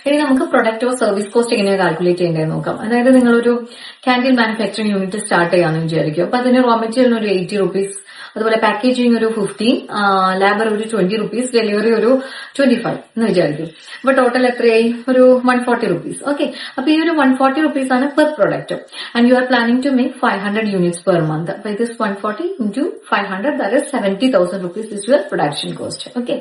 ഇനി നമുക്ക് product or service cost എങ്ങനെയാണ് കാൽക്കുലേറ്റ് ചെയ്യേണ്ടതെന്ന് നോക്കാം. അതായത് നിങ്ങളൊരു ക്യാൻഡിൽ മാനുഫാക്ചറിംഗ് യൂണിറ്റ് സ്റ്റാർട്ട് ചെയ്യാമെന്ന് വിചാരിക്കും. അപ്പൊ അതിന് റോ മെറ്റീരിയലിന് ഒരു 80 റുപ്പീസ്, അതുപോലെ പാക്കേജിംഗ് ഒരു 15, ലേബർ ഒരു 20 റുപ്പീസ്, ഡെലിവറി ഒരു 25 എന്ന് വിചാരിക്കും. അപ്പൊ ടോട്ടൽ എത്രയായി? ഒരു 140 റുപ്പീസ്. ഓക്കെ, അപ്പൊ ഈ ഒരു 140 റുപ്പീസ് ആണ് per product. And you are planning to make 500 units per month. അപ്പൊ ഇത് 140 into 500, that is 70,000 rupees is your production cost. Okay.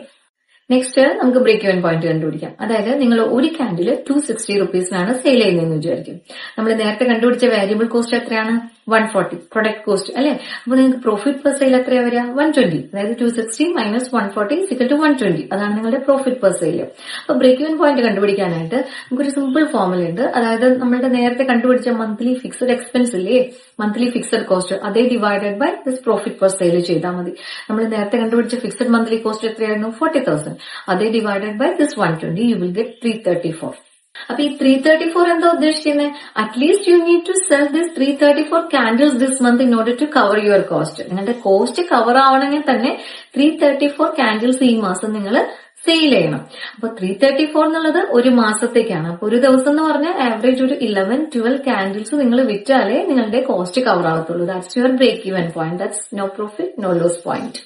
Next നമുക്ക് ബ്രേക്ക് ഇവൻ പോയിന്റ് കണ്ടുപിടിക്കാം. അതായത് നിങ്ങൾ ഒരു ക്യാൻഡില് 260 റുപ്പീസിനാണ് സെയിൽ ചെയ്യുന്നതെന്ന് വിചാരിക്കും. നമ്മൾ നേരത്തെ കണ്ടുപിടിച്ച വേരിയബിൾ കോസ്റ്റ് എത്രയാണ്? 140 പ്രൊഡക്റ്റ് കോസ്റ്റ് അല്ലെ. അപ്പൊ നിങ്ങൾക്ക് പ്രോഫിറ്റ് പെർ സെയിൽ എത്രയാ വരിക? 120. അതായത് 260 മൈനസ് 140 ഇക്വൽ ടു 120. അതാണ് നിങ്ങളുടെ പ്രോഫിറ്റ് പെർ സെയിൽ. അപ്പൊ ബ്രേക്ക് ഇവൻ പോയിന്റ് കണ്ടുപിടിക്കാനായിട്ട് നമുക്കൊരു സിമ്പിൾ ഫോർമുല ഉണ്ട്. അതായത് നമ്മളുടെ നേരത്തെ കണ്ടുപിടിച്ച മന്ത്ലി ഫിക്സഡ് എക്സ്പെൻസ് ഇല്ലേ, മന്ത്ലി ഫിക്സഡ് കോസ്റ്റ്, അതേ divided by this profit per sale ചെയ്താൽ മതി. നമ്മൾ നേരത്തെ കണ്ടുപിടിച്ച ഫിക്സഡ് മന്ത്ലി കോസ്റ്റ് എത്രയായിരുന്നു? 40,000. അതേ divided by this 120, you will get 334. അപ്പൊ ഈ 334 എന്താ ഉദ്ദേശിക്കുന്നത്? At least you need to sell this 334 candles this month in order to cover your cost. നിങ്ങളുടെ കോസ്റ്റ് കവർ ആവണമെങ്കിൽ തന്നെ 334 കാൻഡിൽസ് ഈ മാസം നിങ്ങൾ സെയിൽ ചെയ്യണം. അപ്പൊ 334 എന്നുള്ളത് ഒരു മാസത്തേക്കാണ്. അപ്പൊ ഒരു ദിവസം എന്ന് പറഞ്ഞാൽ ആവറേജ് ഒരു 11-12 കാൻഡിൽസ് നിങ്ങൾ വിറ്റാലേ നിങ്ങളുടെ കോസ്റ്റ് കവർ ആവത്തുള്ളൂ. That's your break even point. That's no profit no loss point.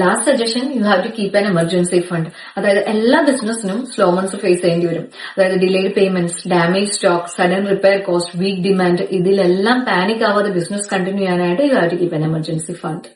Last suggestion, you have to keep an emergency fund. അതായത് എല്ലാ ബിസിനസിനും സ്ലോ മന്ത്സ് ഫേസ് ചെയ്യേണ്ടി വരും. അതായത് delayed payments, damage stock, sudden repair cost, weak demand, ഇതിലെല്ലാം panic ആവാതെ business continue ചെയ്യാനായിട്ട് you have to keep an emergency fund.